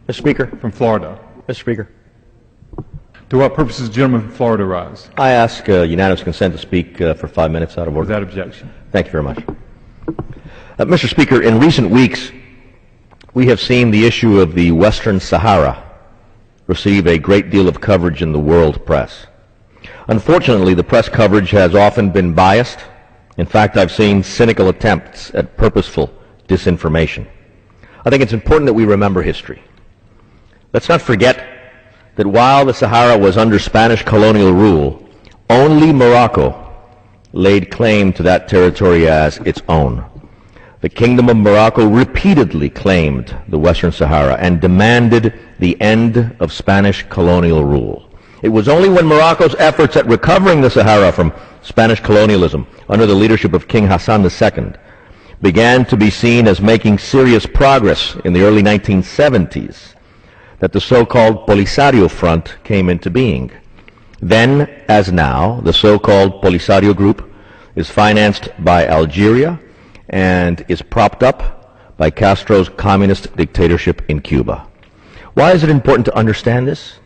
Mr. Speaker. From Florida. Mr. Speaker. To what purpose does the gentleman from Florida rise? I ask unanimous consent to speak for 5 minutes out of order. Without objection. Thank you very much. Mr. Speaker, in recent weeks, we have seen the issue of the Western Sahara receive a great deal of coverage in the world press. Unfortunately, the press coverage has often been biased. In fact, I've seen cynical attempts at purposeful disinformation. I think it's important that we remember history. Let's not forget that while the Sahara was under Spanish colonial rule, only Morocco laid claim to that territory as its own. The Kingdom of Morocco repeatedly claimed the Western Sahara and demanded the end of Spanish colonial rule. It was only when Morocco's efforts at recovering the Sahara from Spanish colonialism under the leadership of King Hassan II began to be seen as making serious progress in the early 1970s that the so-called Polisario Front came into being. Then, as now, the so-called Polisario Group is financed by Algeria and is propped up by Castro's communist dictatorship in Cuba. Why is it important to understand this?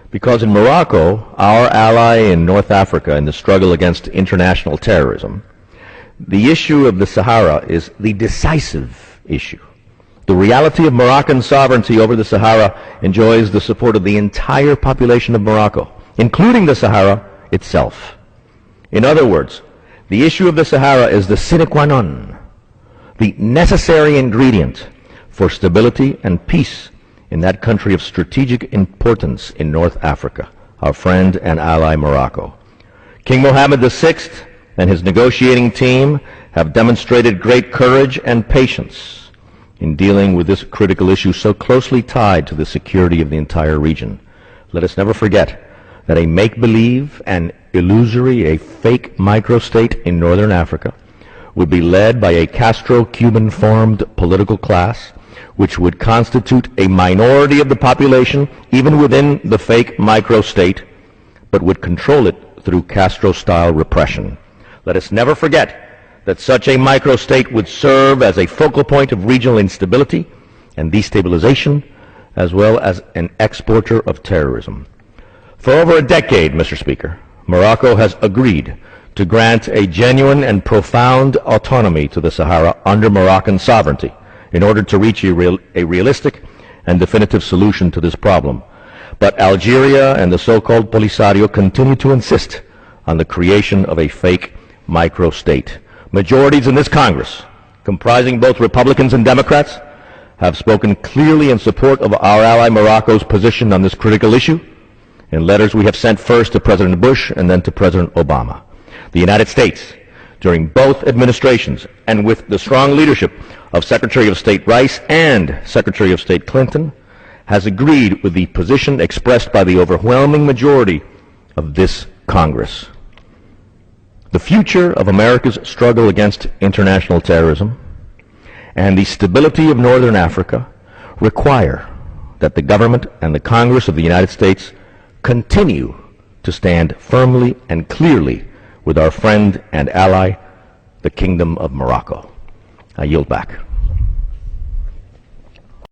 Because in Morocco, our ally in North Africa in the struggle against international terrorism, the issue of the Sahara is the decisive issue. The reality of Moroccan sovereignty over the Sahara enjoys the support of the entire population of Morocco, including the Sahara itself. In other words, the issue of the Sahara is the sine qua non, the necessary ingredient for stability and peace in that country of strategic importance in North Africa, our friend and ally Morocco. King Mohammed VI and his negotiating team have demonstrated great courage and patience in dealing with this critical issue so closely tied to the security of the entire region. Let us never forget that a make-believe and illusory, a fake microstate in northern Africa would be led by a Castro-Cuban-formed political class which would constitute a minority of the population even within the fake microstate, but would control it through Castro-style repression. Let us never forget that such a microstate would serve as a focal point of regional instability and destabilization, as well as an exporter of terrorism. For over a decade, Mr. Speaker, Morocco has agreed to grant a genuine and profound autonomy to the Sahara under Moroccan sovereignty in order to reach a realistic and definitive solution to this problem. But Algeria and the so-called Polisario continue to insist on the creation of a fake microstate. Majorities in this Congress, comprising both Republicans and Democrats, have spoken clearly in support of our ally Morocco's position on this critical issue in letters we have sent first to President Bush and then to President Obama. The United States, during both administrations and with the strong leadership of Secretary of State Rice and Secretary of State Clinton, has agreed with the position expressed by the overwhelming majority of this Congress. The future of America's struggle against international terrorism and the stability of Northern Africa require that the government and the Congress of the United States continue to stand firmly and clearly with our friend and ally, the Kingdom of Morocco. I yield back.